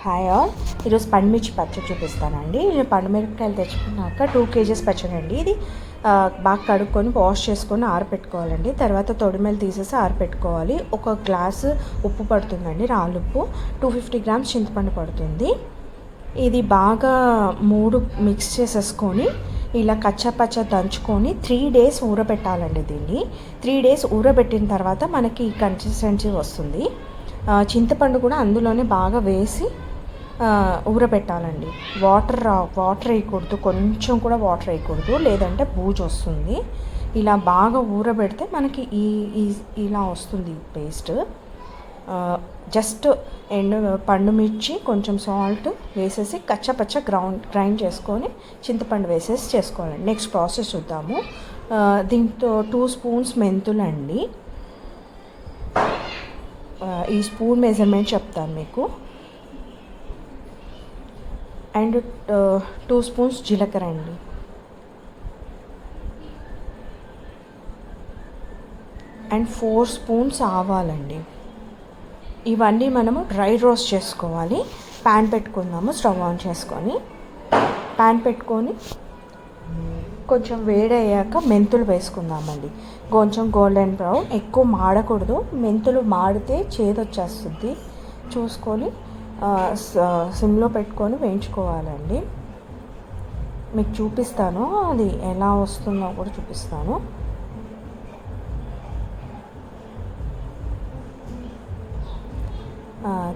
Hi all. ఈరోజు పండుమిర్చి పచ్చడి చూపిస్తానండి. నేను పండుమిరపకాయలు తెచ్చుకున్నాక 2 kgs పచ్చడి అండి. ఇది బాగా కడుక్కొని వాష్ చేసుకొని ఆరపెట్టుకోవాలండి. తర్వాత తొడిమెలు తీసేసి ఆరపెట్టుకోవాలి. 1 గ్లాసు ఉప్పు పడుతుందండి, రాళ్ళుప్పు. 250 grams చింతపండు పడుతుంది. ఇది బాగా 3 మిక్స్ చేసేసుకొని ఇలా కచ్చాపచ్చా దంచుకొని 3 days ఊరబెట్టాలండి. దీన్ని 3 days ఊరబెట్టిన తర్వాత మనకి ఈ కన్సిస్టెన్సీ వస్తుంది. చింతపండు కూడా అందులోనే బాగా వేసి ఊరబెట్టాలండి. వాటర్ వేయకూడదు, కొంచెం కూడా వాటర్ వేయకూడదు, లేదంటే బూజు వస్తుంది. ఇలా బాగా ఊరబెడితే మనకి ఇలా వస్తుంది పేస్ట్. జస్ట్ పండుమిర్చి కొంచెం సాల్ట్ వేసేసి కచ్చపచ్చ గ్రైండ్ చేసుకొని చింతపండు వేసేసి చేసుకోవాలండి. నెక్స్ట్ ప్రాసెస్ చూద్దాము. దీంతో 2 spoons మెంతులండి. ఈ స్పూన్ మెజర్మెంట్ చెప్తాను మీకు. అండ్ 2 spoons జీలకర్ర అండి. And 4 spoons ఆవాలండి. ఇవన్నీ మనము డ్రై రోస్ట్ చేసుకోవాలి. ప్యాన్ పెట్టుకుందాము. స్టవ్ ఆన్ చేసుకొని ప్యాన్ పెట్టుకొని కొంచెం వేడయ్యాక మెంతులు వేసుకుందామండి. కొంచెం గోల్డెన్ బ్రౌన్, ఎక్కువ మాడకూడదు. మెంతులు మాడితే చేదొచ్చేస్తుంది. చూసుకొని సిమ్లో పెట్టుకొని వేయించుకోవాలండి. మీకు చూపిస్తాను, అది ఎలా వస్తుందో కూడా చూపిస్తాను.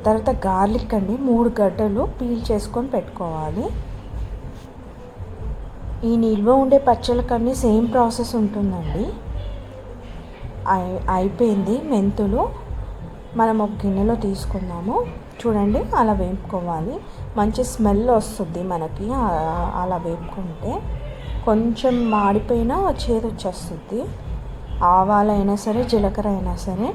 తర్వాత గార్లిక్ అండి, 3 గడ్డలు పీల్ చేసుకొని పెట్టుకోవాలి. ఈ నిల్వ ఉండే పచ్చళ్ళకన్నీ సేమ్ ప్రాసెస్ ఉంటుందండి. అయిపోయింది. మెంతులు మనం ఒక గిన్నెలో తీసుకుందాము. చూడండి, అలా వేపుకోవాలి. మంచి స్మెల్ వస్తుంది మనకి అలా వేపుకుంటే. కొంచెం మాడిపోయినా చేదు వచ్చేస్తుంది. ఆవాలైనా సరే, జీలకర్ర అయినా సరే.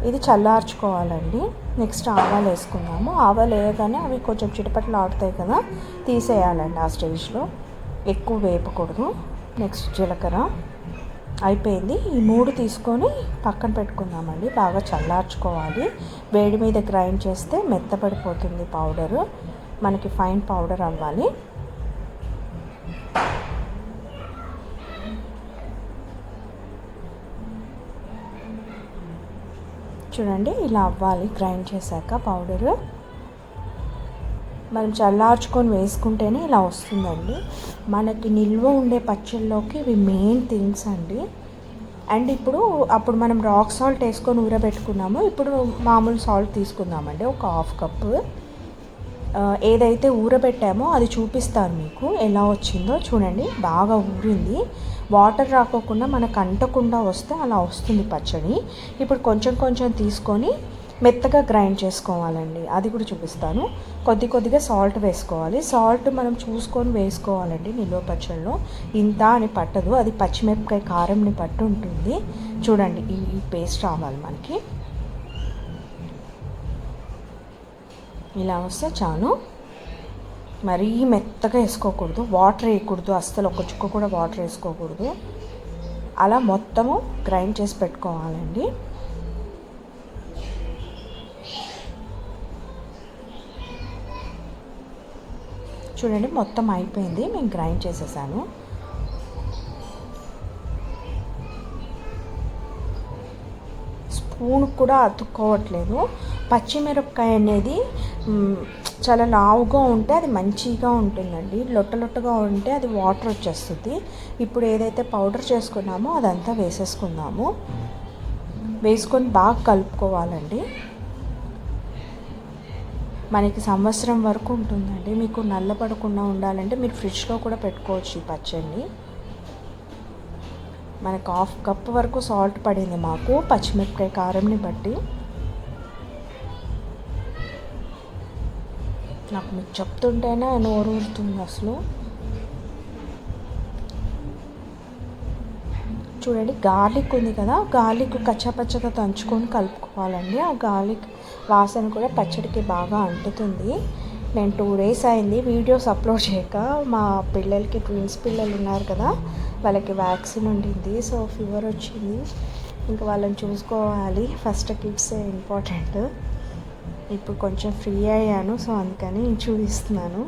ఇది చల్లార్చుకోవాలండి. నెక్స్ట్ ఆవాలు వేసుకుందాము. ఆవాలు వేయగానే అవి కొంచెం చిటపట్లు ఆడుతాయి కదా, తీసేయాలండి ఆ స్టేజ్లో. ఎక్కువ వేపకూడదు. నెక్స్ట్ జీలకర్ర అయిపోయింది. ఈ 3 తీసుకొని పక్కన పెట్టుకుందామండి. బాగా చల్లార్చుకోవాలి. వేడి మీద గ్రైండ్ చేస్తే మెత్తపడిపోతుంది పౌడరు. మనకి ఫైన్ పౌడర్ అవ్వాలి. చూడండి, ఇలా అవ్వాలి గ్రైండ్ చేశాక పౌడరు. మనం చల్లార్చుకొని వేసుకుంటేనే ఇలా వస్తుందండి. మనకి నిల్వ ఉండే పచ్చళ్ళలోకి ఇవి మెయిన్ థింగ్స్ అండి. అండ్ అప్పుడు మనం రాక్ సాల్ట్ వేసుకొని ఊరబెట్టుకున్నాము. ఇప్పుడు మామూలు సాల్ట్ తీసుకుందామండి. ఒక 1/2 cup. ఏదైతే ఊరబెట్టామో అది చూపిస్తాను మీకు ఎలా వచ్చిందో. చూడండి, బాగా ఊరింది. వాటర్ రాకోకుండా మనకు అంటకుండా వస్తే అలా వస్తుంది పచ్చడి. ఇప్పుడు కొంచెం కొంచెం తీసుకొని మెత్తగా గ్రైండ్ చేసుకోవాలండి. అది కూడా చూపిస్తాను. కొద్దిగా సాల్ట్ వేసుకోవాలి. సాల్ట్ మనం చూసుకొని వేసుకోవాలండి. నిల్వ పచ్చళ్ళలో ఇంత అని పట్టదు, అది పచ్చిమిరపకాయ కారంని పట్టు ఉంటుంది. చూడండి, ఈ పేస్ట్ రావాలి మనకి. ఇలా వస్తే చాలు. మరీ మెత్తగా వేసుకోకూడదు, వాటర్ వేయకూడదు, అస్సలు ఒక చుక్క కూడా వాటర్ వేసుకోకూడదు. అలా మొత్తము గ్రైండ్ చేసి పెట్టుకోవాలండి. చూడండి, మొత్తం అయిపోయింది. నేను గ్రైండ్ చేసేసాను. స్పూన్ కూడా అతుక్కోవట్లేదు. పచ్చిమిరపకాయ అనేది చాలా లావుగా ఉంటే అది మంచిగా ఉంటుందండి. లొట్టగా ఉంటే అది వాటర్ వచ్చేస్తుంది. ఇప్పుడు ఏదైతే పౌడర్ చేసుకున్నామో అదంతా వేసేసుకుందాము. వేసుకొని బాగా కలుపుకోవాలండి. మనకి సంవత్సరం వరకు ఉంటుందండి. మీకు నల్లపడకుండా ఉండాలంటే మీరు ఫ్రిడ్జ్లో కూడా పెట్టుకోవచ్చు ఈ పచ్చడిని. మనకు 1/2 cup వరకు సాల్ట్ పడింది మాకు, పచ్చిమిరపకాయ కారంని బట్టి. నాకు మీకు చెప్తుంటేనే నోరు ఊరుతుంది అసలు. చూడండి, గార్లిక్ ఉంది కదా, గార్లిక్ కచ్చాపచ్చగా దంచుకొని కలుపుకోవాలండి. ఆ గార్లిక్ వాసన కూడా పచ్చడికి బాగా అంటుతుంది. నేను 2 days అయింది వీడియోస్ అప్లోడ్ చేయక. మా పిల్లలకి ట్విన్స్ పిల్లలు ఉన్నారు కదా, వాళ్ళకి వ్యాక్సిన్ ఉండింది. సో ఫీవర్ వచ్చింది. ఇంకా వాళ్ళని చూసుకోవాలి. First kids important. ఇప్పుడు కొంచెం ఫ్రీ అయ్యాను, సో అందుకని చూపిస్తున్నాను.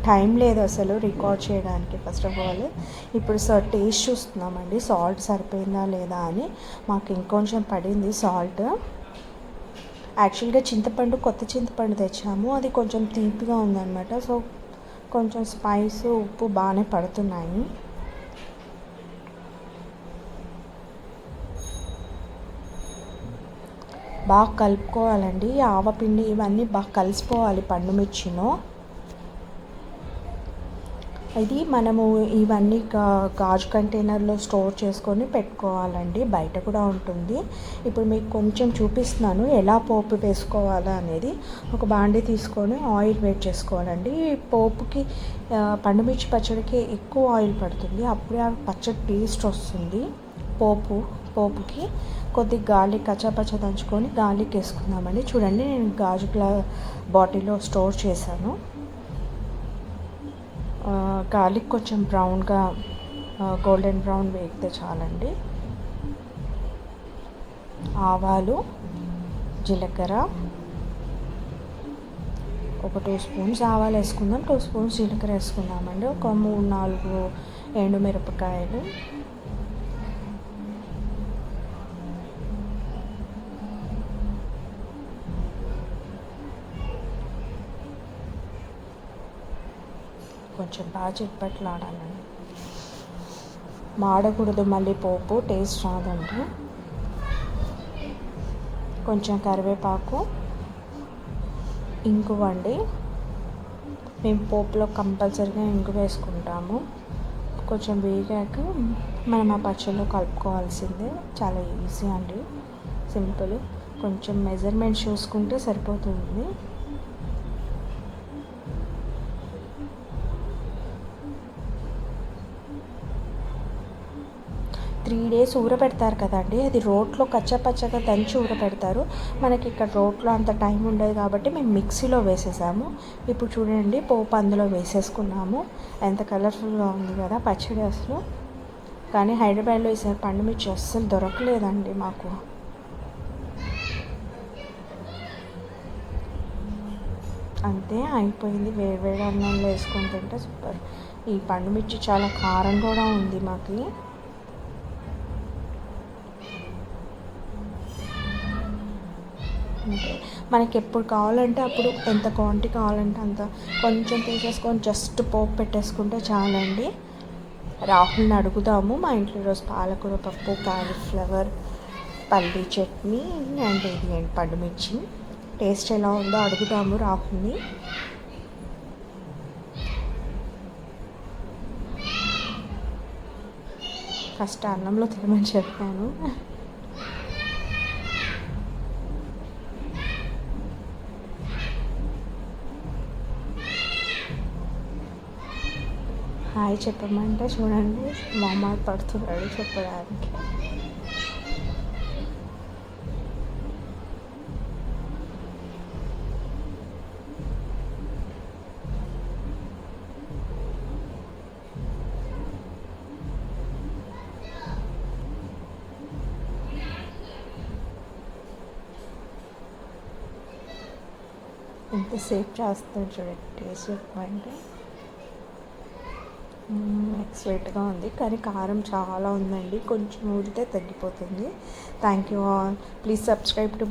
టైం లేదు అసలు రికార్డ్ చేయడానికి. ఫస్ట్ ఆఫ్ ఆల్ ఇప్పుడు టేస్ట్ చూస్తున్నామండి, సాల్ట్ సరిపోయిందా లేదా అని. మాకు ఇంకొంచెం పడింది సాల్ట్. యాక్చువల్గా చింతపండు, కొత్త చింతపండు తెచ్చాము, అది కొంచెం తీపిగా ఉందన్నమాట. సో కొంచెం స్పైస్, ఉప్పు బాగానే పడుతున్నాయి. బాగా కలుపుకోవాలండి. ఆవపిండి ఇవన్నీ బాగా కలిసిపోవాలి పండుమిర్చిలో. ఇది మనము ఇవన్నీ గాజు కంటైనర్లో స్టోర్ చేసుకొని పెట్టుకోవాలండి, బయట కూడా ఉంటుంది. ఇప్పుడు మీకు కొంచెం చూపిస్తున్నాను ఎలా పోపు వేసుకోవాలా అనేది. ఒక బాండీ తీసుకొని ఆయిల్ వేట్ చేసుకోవాలండి. పోపుకి పండుమిర్చి పచ్చడికి ఎక్కువ ఆయిల్ పడుతుంది, అప్పుడే ఆ పచ్చడి టేస్ట్ వస్తుంది. పోపుకి కొద్దిగా గార్లిక్ కచ్చాపచ్చ దంచుకొని గార్లిక్ వేసుకుందామండి. చూడండి, నేను గాజు బాటిల్లో స్టోర్ చేశాను. గార్లిక్ కొంచెం బ్రౌన్గా గోల్డెన్ బ్రౌన్ వేగితే చాలండి. ఆవాలు, జీలకర్ర, ఒక 2 స్పూన్స్ ఆవాలు వేసుకుందాం, 2 స్పూన్స్ జీలకర్ర వేసుకుందామండి. ఒక 3-4 ఎండుమిరపకాయలు, కొంచెం బాగా చిట్పట్లాడాలండి, మాడకూడదు, మళ్ళీ పోపు టేస్ట్ రాదండి. కొంచెం కరివేపాకు, ఇంగువ అండి. మేము పోపులో కంపల్సరీగా ఇంగువ వేసుకుంటాము. కొంచెం వేగాక మనం ఆ పచ్చడిలో కలుపుకోవాల్సిందే. చాలా ఈజీ అండి, సింపుల్. కొంచెం మెజర్మెంట్ చూసుకుంటే సరిపోతుంది. 3 days ఊరపెడతారు కదండి, అది రోట్లో కచ్చపచ్చగా దంచి ఊరపెడతారు. మనకి ఇక్కడ రోట్లో అంత టైం ఉండదు కాబట్టి మేము మిక్సీలో వేసేసాము. ఇప్పుడు చూడండి, పోపు అందులో వేసేసుకున్నాము. ఎంత కలర్ఫుల్గా ఉంది కదా పచ్చడి అసలు. కానీ హైదరాబాద్లో ఈసారి పండుమిర్చి అస్సలు దొరకలేదండి మాకు. అంతే అయిపోయింది. వేడి అన్నంలో వేసుకొని తింటే సూపర్. ఈ పండుమిర్చి చాలా కారం కూడా ఉంది మాకు. మనకి ఎప్పుడు కావాలంటే అప్పుడు, ఎంత క్వాంటిటీ కావాలంటే అంత కొంచెం తీసేసుకొని జస్ట్ పోపు పెట్టేసుకుంటే చాలండి. రాహుల్ని అడుగుదాము. మా ఇంట్లో ఈరోజు పాలకూర పప్పు, కాలీఫ్లవర్, పల్లీ చట్నీ అండ్ ఇది పండుమిర్చి. టేస్ట్ ఎలా ఉందో అడుగుదాము రాహుల్ని. ఫస్ట్ అన్నంలో తినమని చెప్పాను. హాయ్ చెప్పమంటే చూడండి, మొహమాట పడుతున్నాడు చెప్పడానికి. ఎంతసేపు చేస్తాడు చూడండి, టేస్ట్ చెప్పమంటే. ఎక్స్లెంట్గా ఉంది, కానీ కారం చాలా ఉందండి. కొంచెం ఊరితే తగ్గిపోతుంది. Thank you all. Please subscribe to my